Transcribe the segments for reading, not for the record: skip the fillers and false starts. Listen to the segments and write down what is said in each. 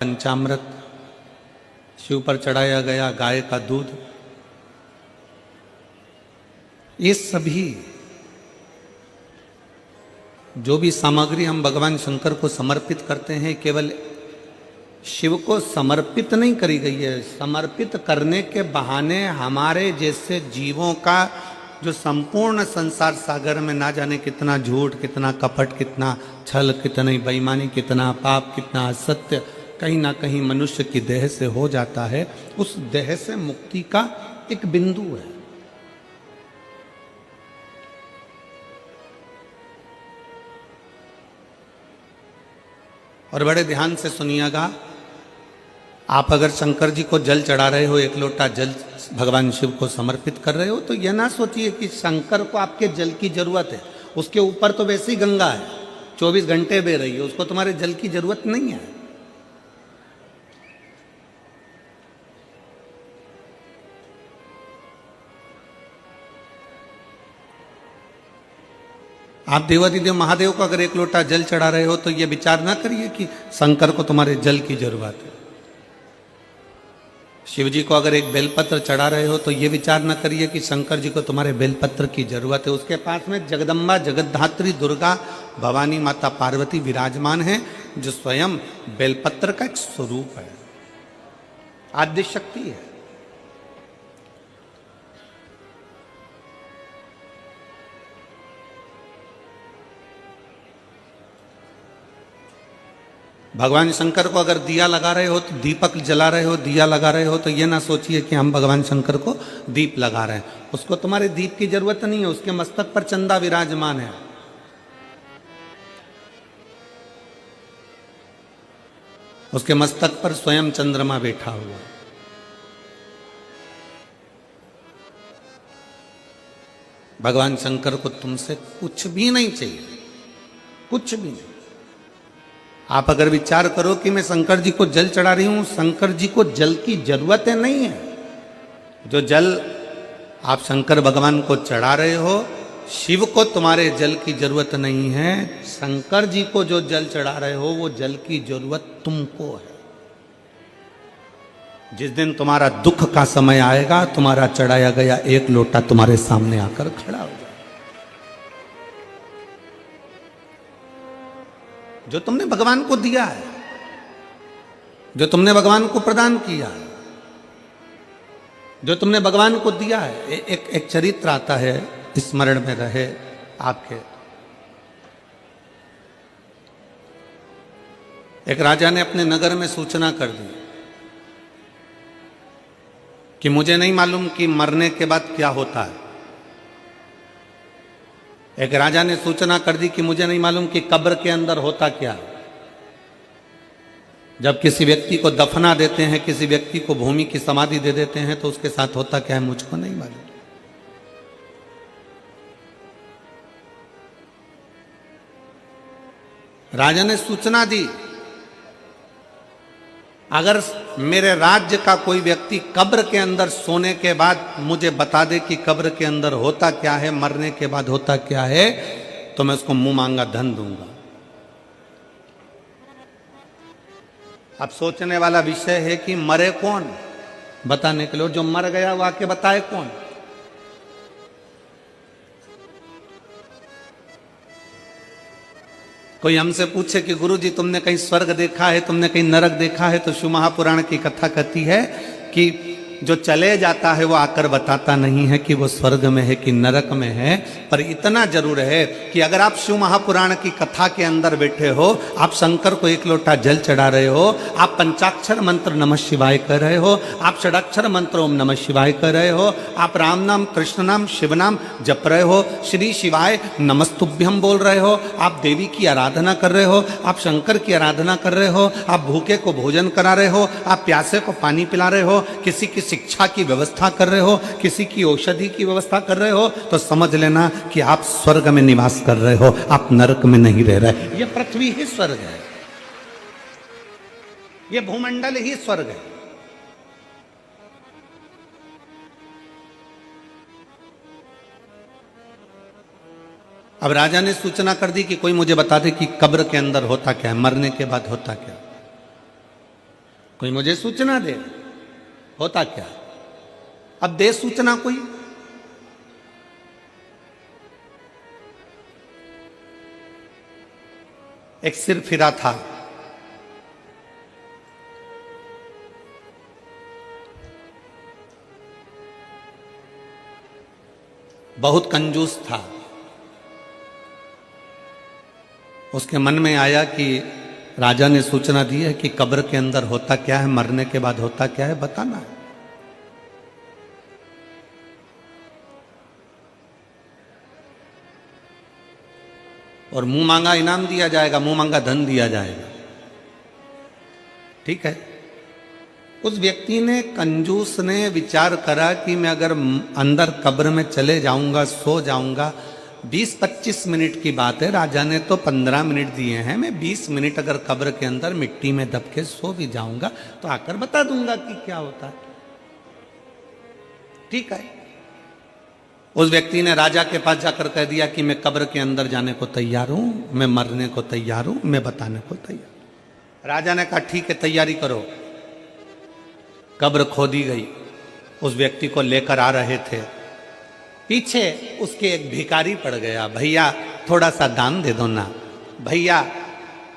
पंचामृत, शिव पर चढ़ाया गया गाय का दूध, ये सभी जो भी सामग्री हम भगवान शंकर को समर्पित करते हैं केवल शिव को समर्पित नहीं करी गई है। समर्पित करने के बहाने हमारे जैसे जीवों का जो संपूर्ण संसार सागर में ना जाने कितना झूठ, कितना कपट, कितना छल, कितनी बेईमानी, कितना पाप, कितना असत्य कहीं ना कहीं मनुष्य की देह से हो जाता है, उस देह से मुक्ति का एक बिंदु है। और बड़े ध्यान से सुनिएगा, आप अगर शंकर जी को जल चढ़ा रहे हो, एक लोटा जल भगवान शिव को समर्पित कर रहे हो, तो यह ना सोचिए कि शंकर को आपके जल की जरूरत है। उसके ऊपर तो वैसी गंगा है, 24 घंटे बह रही है, उसको तुम्हारे जल की जरूरत नहीं है। आप देवादिदेव महादेव को अगर एक लोटा जल चढ़ा रहे हो तो ये विचार ना करिए कि शंकर को तुम्हारे जल की जरूरत है। शिव जी को अगर एक बेलपत्र चढ़ा रहे हो तो ये विचार ना करिए कि शंकर जी को तुम्हारे बेलपत्र की जरूरत है। उसके पास में जगदम्बा, जगद्धात्री, दुर्गा, भवानी माता पार्वती विराजमान है, जो स्वयं बेलपत्र का एक स्वरूप है, आद्य शक्ति है। भगवान शंकर को अगर दिया लगा रहे हो तो दीपक जला रहे हो, दिया लगा रहे हो, तो ये ना सोचिए कि हम भगवान शंकर को दीप लगा रहे हैं। उसको तुम्हारे दीप की जरूरत नहीं है, उसके मस्तक पर चंदा विराजमान है। उसके मस्तक पर स्वयं चंद्रमा बैठा हुआ। भगवान शंकर को तुमसे कुछ भी नहीं चाहिए, कुछ भी नहीं। आप अगर विचार करो कि मैं शंकर जी को जल चढ़ा रही हूं, शंकर जी को जल की जरूरत है नहीं है। जो जल आप शंकर भगवान को चढ़ा रहे हो, शिव को तुम्हारे जल की जरूरत नहीं है। शंकर जी को जो जल चढ़ा रहे हो वो जल की जरूरत तुमको है। जिस दिन तुम्हारा दुख का समय आएगा, तुम्हारा चढ़ाया गया एक लोटा तुम्हारे सामने आकर खड़ा हो जाए। जो तुमने भगवान को दिया है, जो तुमने भगवान को प्रदान किया है, जो तुमने भगवान को दिया है। एक चरित्र आता है, स्मरण में रहे आपके। एक राजा ने अपने नगर में सूचना कर दी कि मुझे नहीं मालूम कि मरने के बाद क्या होता है। एक राजा ने सूचना कर दी कि मुझे नहीं मालूम कि कब्र के अंदर होता क्या। जब किसी व्यक्ति को दफना देते हैं, किसी व्यक्ति को भूमि की समाधि दे देते हैं, तो उसके साथ होता क्या है मुझको नहीं मालूम। राजा ने सूचना दी, अगर मेरे राज्य का कोई व्यक्ति कब्र के अंदर सोने के बाद मुझे बता दे कि कब्र के अंदर होता क्या है, मरने के बाद होता क्या है, तो मैं उसको मुंह मांगा धन दूंगा। अब सोचने वाला विषय है कि मरे कौन, बताने के लिए। जो मर गया वो आके बताए कौन। कोई हमसे पूछे कि गुरुजी तुमने कहीं स्वर्ग देखा है, तुमने कहीं नरक देखा है, तो शिव महापुराण की कथा कहती है कि जो चले जाता है वो आकर बताता नहीं है कि वो स्वर्ग में है कि नरक में है। पर इतना जरूर है कि अगर आप शिव महापुराण की कथा के अंदर बैठे हो, आप शंकर को एक लोटा जल चढ़ा रहे हो, आप पंचाक्षर मंत्र नमः शिवाय कर रहे हो, आप षडाक्षर मंत्र ओम नमः शिवाय कर रहे हो, आप राम नाम, कृष्ण नाम, शिव नाम जप रहे हो, श्री शिवाय नमस्तुभ्यम बोल रहे हो, आप देवी की आराधना कर रहे हो, आप शंकर की आराधना कर रहे हो, आप भूखे को भोजन करा रहे हो, आप प्यासे को पानी पिला रहे हो, किसी की शिक्षा की व्यवस्था कर रहे हो, किसी की औषधि की व्यवस्था कर रहे हो, तो समझ लेना कि आप स्वर्ग में निवास कर रहे हो, आप नरक में नहीं रह रहे। ये पृथ्वी ही स्वर्ग है, ये भूमंडल ही स्वर्ग है। अब राजा ने सूचना कर दी कि कोई मुझे बता दे कि कब्र के अंदर होता क्या है, मरने के बाद होता क्या। कोई मुझे सूचना दे। होता क्या? अब दे सूचना कोई। एक सिर फिरा था, बहुत कंजूस था। उसके मन में आया कि राजा ने सूचना दी है कि कब्र के अंदर होता क्या है, मरने के बाद होता क्या है, बताना है। और मुंह मांगा इनाम दिया जाएगा, मुंह मांगा धन दिया जाएगा। ठीक है। उस व्यक्ति ने, कंजूस ने विचार करा कि मैं अगर अंदर कब्र में चले जाऊंगा, सो जाऊंगा, 20-25 मिनट की बात है, राजा ने तो 15 मिनट दिए हैं, मैं 20 मिनट अगर कब्र के अंदर मिट्टी में दब के सो भी जाऊंगा तो आकर बता दूंगा कि क्या होता है। ठीक है। उस व्यक्ति ने राजा के पास जाकर कह दिया कि मैं कब्र के अंदर जाने को तैयार हूं, मैं मरने को तैयार हूं, मैं बताने को तैयार। राजा ने कहा ठीक है, तैयारी करो। कब्र खोदी गई। उस व्यक्ति को लेकर आ रहे थे, पीछे उसके एक भिखारी पड़ गया। भैया थोड़ा सा दान दे दो ना, भैया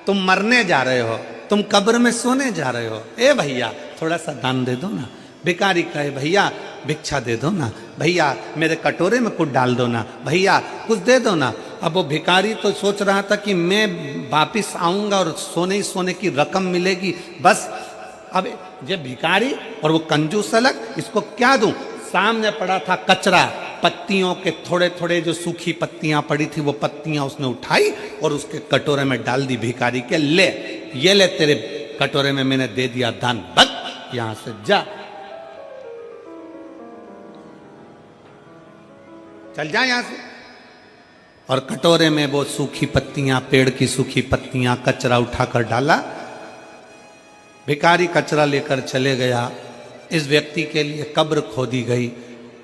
तुम मरने जा रहे हो, तुम कब्र में सोने जा रहे हो, ए भैया थोड़ा सा दान दे दो ना। भिखारी कहे भैया भिक्षा दे दो ना, भैया मेरे कटोरे में कुछ डाल दो ना, भैया कुछ दे दो ना। अब वो भिखारी तो सोच रहा था कि मैं वापिस आऊंगा और सोने ही सोने की रकम मिलेगी, बस। अब ये भिखारी और वो कंजूस अलग, इसको क्या दूं? सामने पड़ा था कचरा, पत्तियों के थोड़े थोड़े जो सूखी पत्तियां पड़ी थी, वो पत्तियां उसने उठाई और उसके कटोरे में डाल दी भिखारी के। ले, ये ले, तेरे कटोरे में मैंने दे दिया दान, भग यहां से जा, चल जा यहां से। और कटोरे में वो सूखी पत्तियां, पेड़ की सूखी पत्तियां, कचरा उठाकर डाला। भिखारी कचरा लेकर चले गया। इस व्यक्ति के लिए कब्र खोदी गई,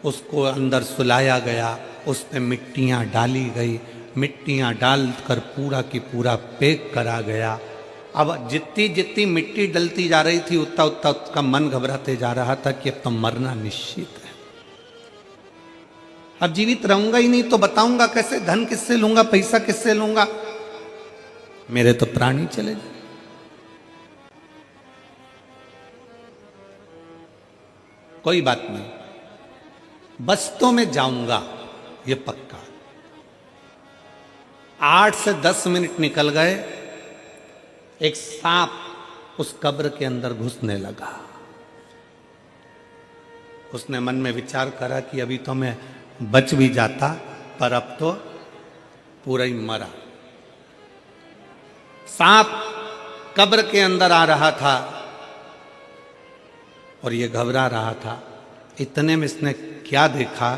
उसको अंदर सुलाया गया, उस पे मिट्टियां डाली गई, मिट्टियां डालकर पूरा की पूरा पैक करा गया। अब जितनी जितनी मिट्टी डलती जा रही थी उतना उतना उसका मन घबराते जा रहा था कि अब तो मरना निश्चित है, अब जीवित रहूंगा ही नहीं तो बताऊंगा कैसे, धन किससे लूंगा, पैसा किससे लूंगा, मेरे तो प्राण ही चले जाए। कोई बात नहीं, बस तो मैं जाऊंगा, ये पक्का। 8 से 10 मिनट निकल गए, एक सांप उस कब्र के अंदर घुसने लगा। उसने मन में विचार करा कि अभी तो मैं बच भी जाता, पर अब तो पूरा ही मरा। सांप कब्र के अंदर आ रहा था और ये घबरा रहा था। इतने में इसने क्या देखा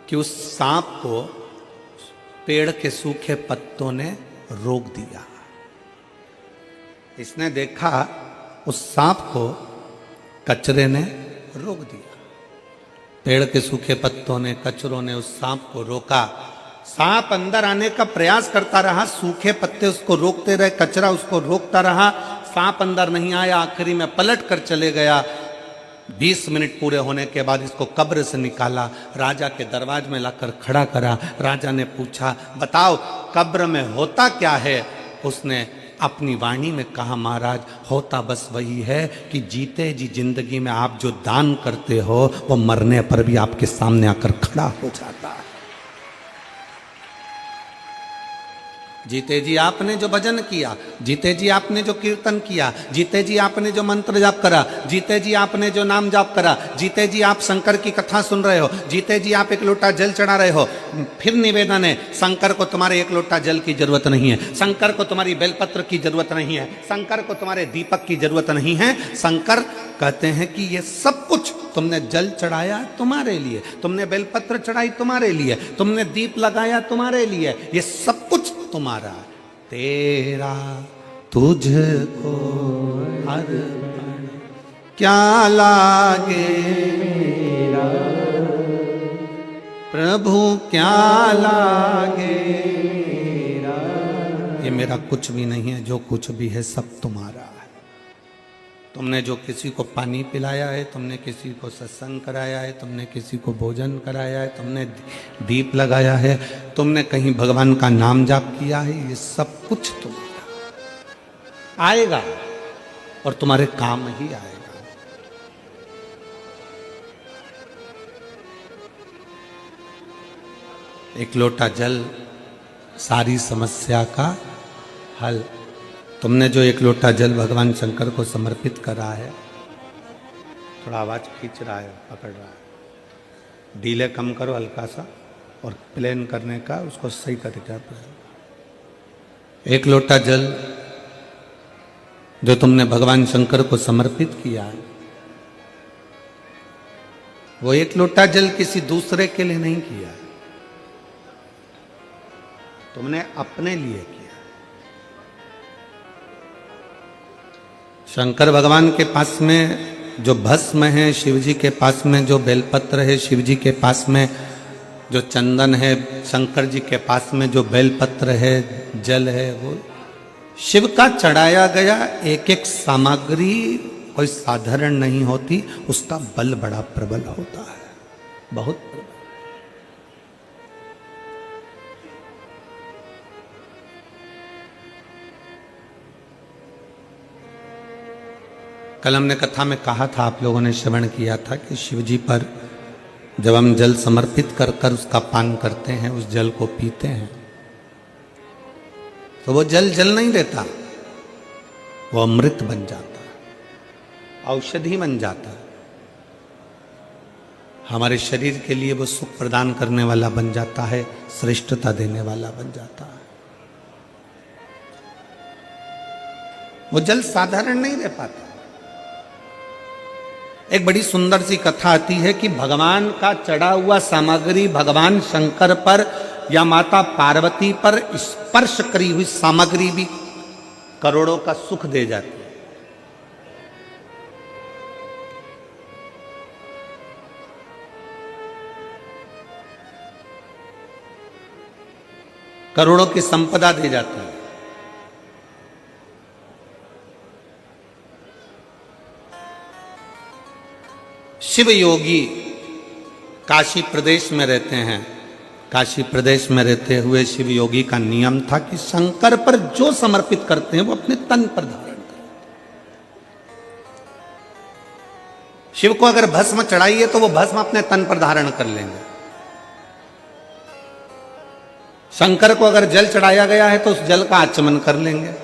कि उस सांप को पेड़ के सूखे पत्तों ने रोक दिया। इसने देखा उस सांप को कचरे ने रोक दिया। पेड़ के सूखे पत्तों ने, कचरों ने उस सांप को रोका। सांप अंदर आने का प्रयास करता रहा, सूखे पत्ते उसको रोकते रहे, कचरा उसको रोकता रहा, सांप अंदर नहीं आया। आखिरी में पलट कर चले गया। 20 मिनट पूरे होने के बाद इसको कब्र से निकाला, राजा के दरवाजे में लाकर खड़ा करा। राजा ने पूछा, बताओ कब्र में होता क्या है? उसने अपनी वाणी में कहा, महाराज होता बस वही है कि जीते जी जिंदगी में आप जो दान करते हो वो मरने पर भी आपके सामने आकर खड़ा हो जाता है। जीते जी आपने जो भजन किया, जीते जी आपने जो कीर्तन किया, जीते जी आपने जो मंत्र जाप करा, जीते जी आपने जो नाम जाप करा, जीते जी आप शंकर की कथा सुन रहे हो, जीते जी आप एक लोटा जल चढ़ा रहे हो, फिर निवेदन है, शंकर को तुम्हारे एक लोटा जल की जरूरत नहीं है, शंकर को तुम्हारी बेलपत्र की जरूरत नहीं है, शंकर को तुम्हारे दीपक की जरूरत नहीं है। शंकर कहते हैं कि ये सब कुछ तुमने जल चढ़ाया तुम्हारे लिए, तुमने बेलपत्र चढ़ाई तुम्हारे लिए, तुमने दीप लगाया तुम्हारे लिए, ये सब कुछ तुम्हारा। तेरा तुझको अर्पण क्या लागे मेरा, प्रभु क्या लागे मेरा। ये मेरा कुछ भी नहीं है, जो कुछ भी है सब तुम्हारा है। तुमने जो किसी को पानी पिलाया है, तुमने किसी को सत्संग कराया है, तुमने किसी को भोजन कराया है, तुमने दीप लगाया है, तुमने कहीं भगवान का नाम जाप किया है, ये सब कुछ तुम्हारा आएगा और तुम्हारे काम ही आएगा। एक लोटा जल सारी समस्या का हल। तुमने जो एक लोटा जल भगवान शंकर को समर्पित करा है, थोड़ा आवाज खींच रहा है, पकड़ रहा है, डीले कम करो हल्का सा और प्लेन करने का उसको सही तरीका पर। एक लोटा जल जो तुमने भगवान शंकर को समर्पित किया है, वो एक लोटा जल किसी दूसरे के लिए नहीं किया, तुमने अपने लिए किया। शंकर भगवान के पास में जो भस्म है, शिव जी के पास में जो बेलपत्र है, शिव जी के पास में जो चंदन है, शंकर जी के पास में जो बेलपत्र है, जल है, वो शिव का चढ़ाया गया एक एक सामग्री कोई साधारण नहीं होती, उसका बल बड़ा प्रबल होता है, बहुत प्रबल। कल हमने कथा में कहा था, आप लोगों ने श्रवण किया था कि शिव जी पर जब हम जल समर्पित कर कर उसका पान करते हैं, उस जल को पीते हैं, तो वो जल जल नहीं देता, वो अमृत बन जाता है, औषधि बन जाता है, हमारे शरीर के लिए वो सुख प्रदान करने वाला बन जाता है, श्रेष्ठता देने वाला बन जाता है। वो जल साधारण नहीं रह पाता। एक बड़ी सुंदर सी कथा आती है कि भगवान का चढ़ा हुआ सामग्री भगवान शंकर पर या माता पार्वती पर स्पर्श करी हुई सामग्री भी करोड़ों का सुख दे जाती है। करोड़ों की संपदा दे जाती है। शिव योगी काशी प्रदेश में रहते हैं। काशी प्रदेश में रहते हुए शिव योगी का नियम था कि शंकर पर जो समर्पित करते हैं वो अपने तन पर धारण करें। शिव को अगर भस्म चढ़ाइए तो वो भस्म अपने तन पर धारण कर लेंगे। शंकर को अगर जल चढ़ाया गया है तो उस जल का आचमन कर लेंगे।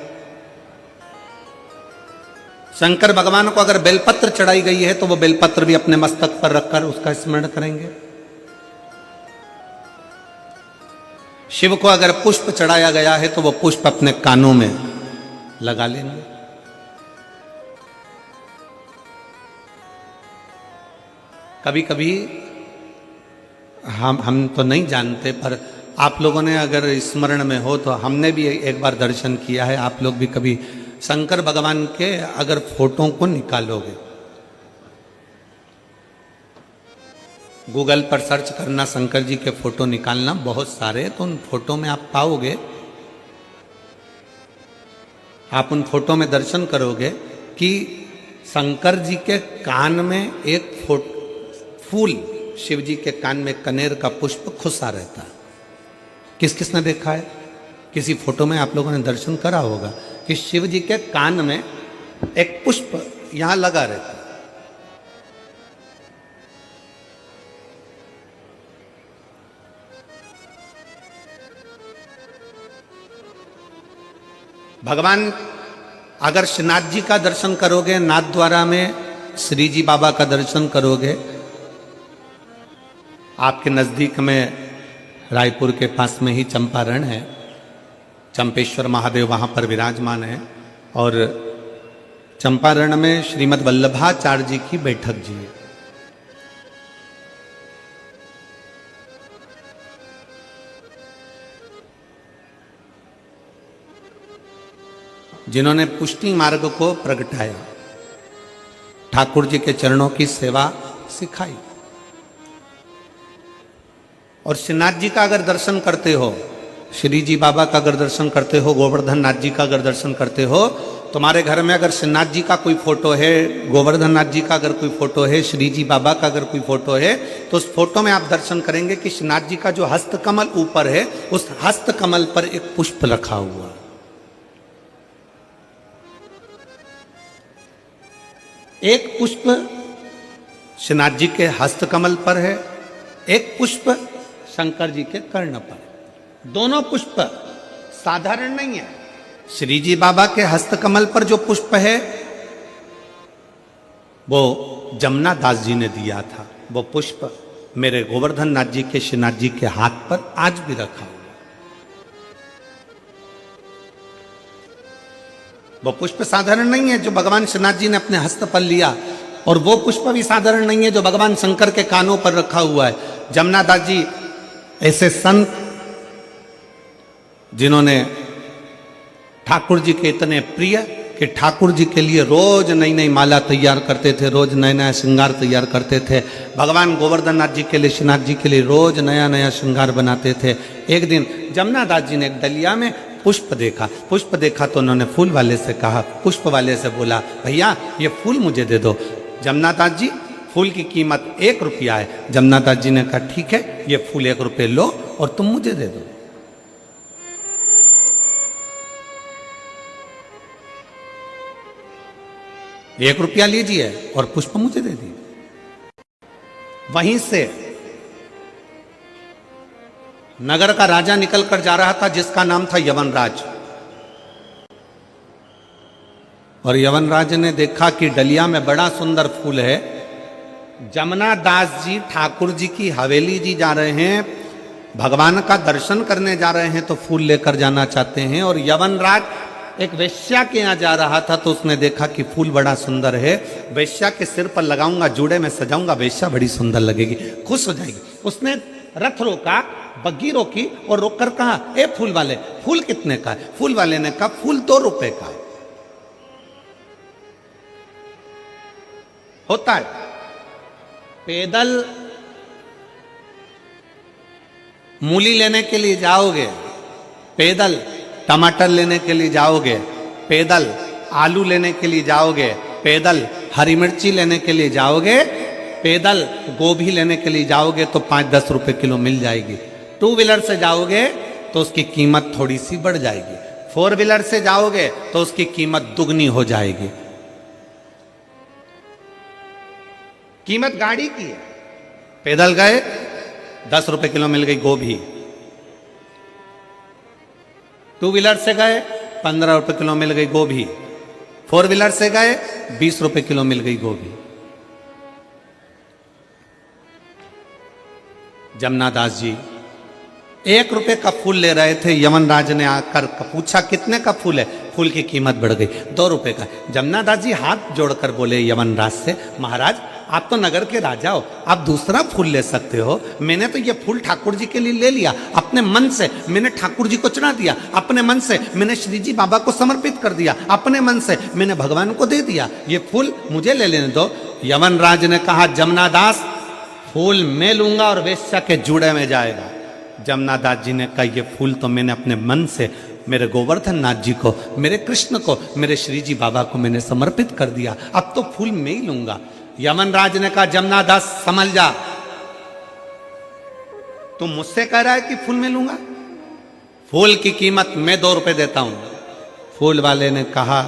शंकर भगवान को अगर बेलपत्र चढ़ाई गई है तो वो बेलपत्र भी अपने मस्तक पर रखकर उसका स्मरण करेंगे। शिव को अगर पुष्प चढ़ाया गया है तो वो पुष्प अपने कानों में लगा लेंगे। कभी कभी हम तो नहीं जानते, पर आप लोगों ने अगर स्मरण में हो तो हमने भी एक बार दर्शन किया है। आप लोग भी कभी शंकर भगवान के अगर फोटो को निकालोगे, गूगल पर सर्च करना शंकर जी के फोटो निकालना, बहुत सारे, तो उन फोटो में आप पाओगे, आप उन फोटो में दर्शन करोगे कि शंकर जी के कान में एक फूल, शिव जी के कान में कनेर का पुष्प खुसा रहता है। किस किसने देखा है? किसी फोटो में आप लोगों ने दर्शन करा होगा कि शिव जी के कान में एक पुष्प यहां लगा रहता है। भगवान अगर श्रीनाथ जी का दर्शन करोगे, नाथ द्वारा में श्री जी बाबा का दर्शन करोगे, आपके नजदीक में रायपुर के पास में ही चंपारण है, चंपेश्वर महादेव वहां पर विराजमान है, और चंपारण में श्रीमद् वल्लभाचार्य जी की बैठक जी है। जिन्होंने पुष्टि मार्ग को प्रगटाया, ठाकुर जी के चरणों की सेवा सिखाई। और श्रीनाथ जी का अगर दर्शन करते हो, श्री जी बाबा का अगर दर्शन करते हो, गोवर्धन नाथ जी का अगर दर्शन करते हो, तुम्हारे घर में अगर श्रीनाथ जी का कोई फोटो है, गोवर्धन नाथ जी का अगर कोई फोटो है, श्री जी बाबा का अगर कोई फोटो है, तो उस फोटो में आप दर्शन करेंगे कि श्रीनाथ जी का जो हस्तकमल ऊपर है, उस हस्तकमल पर एक पुष्प रखा हुआ है। एक पुष्प श्रीनाथ जी के हस्तकमल पर है, एक पुष्प शंकर जी के कर्ण पर। दोनों पुष्प साधारण नहीं है। श्री जी बाबा के हस्तकमल पर जो पुष्प है वो जमुना दास जी ने दिया था। वो पुष्प मेरे गोवर्धन नाथ जी के श्रीनाथ जी के हाथ पर आज भी रखा हुआ। वो पुष्प साधारण नहीं है जो भगवान श्रीनाथ जी ने अपने हस्त पर लिया, और वो पुष्प भी साधारण नहीं है जो भगवान शंकर के कानों पर रखा हुआ है। जमुना दास जी ऐसे संत जिन्होंने ठाकुर जी के इतने प्रिय कि ठाकुर जी के लिए रोज नई नई माला तैयार करते थे, रोज नया नया श्रृंगार तैयार करते थे। भगवान गोवर्धन नाथ जी के लिए, श्रीनाथ जी के लिए रोज नया नया श्रृंगार बनाते थे। एक दिन जमुना दास जी ने एक डलिया में पुष्प देखा तो उन्होंने फूल वाले से कहा, पुष्प वाले से बोला, भैया ये फूल मुझे दे दो। जमुना दास जी, फूल की कीमत 1 रुपया है। जमुना दास जी ने कहा, ठीक है, ये फूल 1 रुपये लो और तुम मुझे दे दो। 1 रुपया लीजिए और पुष्प मुझे दे दिए। वहीं से नगर का राजा निकलकर जा रहा था जिसका नाम था यवनराज, और यवनराज ने देखा कि डलिया में बड़ा सुंदर फूल है। जमुना दास जी ठाकुर जी की हवेली जी जा रहे हैं, भगवान का दर्शन करने जा रहे हैं, तो फूल लेकर जाना चाहते हैं। और यवनराज एक वेश्या के यहाँ जा रहा था, तो उसने देखा कि फूल बड़ा सुंदर है, वेश्या के सिर पर लगाऊंगा, जूड़े में सजाऊंगा, वेश्या बड़ी सुंदर लगेगी, खुश हो जाएगी। उसने रथ रोका, बग्गी रोकी और रोककर कहा, ए फूल वाले, फूल कितने का है? फूल वाले ने कहा, फूल 2 रुपए का है। होता है पैदल मूली लेने के लिए जाओगे, पैदल टमाटर लेने के लिए जाओगे, पैदल आलू लेने के लिए जाओगे, पैदल हरी मिर्ची लेने के लिए जाओगे, पैदल गोभी लेने के लिए जाओगे तो 5-10 रुपए किलो मिल जाएगी। 2 व्हीलर से जाओगे तो उसकी कीमत थोड़ी सी बढ़ जाएगी, 4 व्हीलर से जाओगे तो उसकी कीमत दुगनी हो जाएगी। कीमत गाड़ी की है। पैदल गए 10 रुपए किलो मिल गई गोभी, 2 व्हीलर से गए 15 रुपए किलो मिल गई गोभी, 4 व्हीलर से गए 20 रुपए किलो मिल गई गोभी। जमुना दास जी 1 रुपए का फूल ले रहे थे, यवनराज ने आकर पूछा, कितने का फूल है? फूल की कीमत बढ़ गई, 2 रुपए का। जमुना दास जी हाथ जोड़कर बोले यवनराज से, महाराज आप तो नगर के राजा हो, आप दूसरा फूल ले सकते हो। मैंने तो ये फूल ठाकुर जी के लिए ले लिया, अपने मन से मैंने ठाकुर जी को चढ़ा दिया, अपने मन से मैंने श्री जी बाबा को समर्पित कर दिया, अपने मन से मैंने भगवान को दे दिया, ये फूल मुझे ले लेने दो। यवनराज ने कहा, जमुना दास फूल मैं लूंगा और वेश्या के जूड़े में जाएगा। जमुना दास जी ने कहा, ये फूल तो मैंने अपने मन से मेरे गोवर्धन नाथ जी को, मेरे कृष्ण को, मेरे श्री जी बाबा को मैंने समर्पित कर दिया, अब तो फूल मैं ही लूंगा। यमनराज ने कहा, जमुना दास समझ जा, तुम मुझसे कह रहा है कि फूल मैं लूंगा, फूल की कीमत मैं 2 रुपए देता हूं। फूल वाले ने कहा,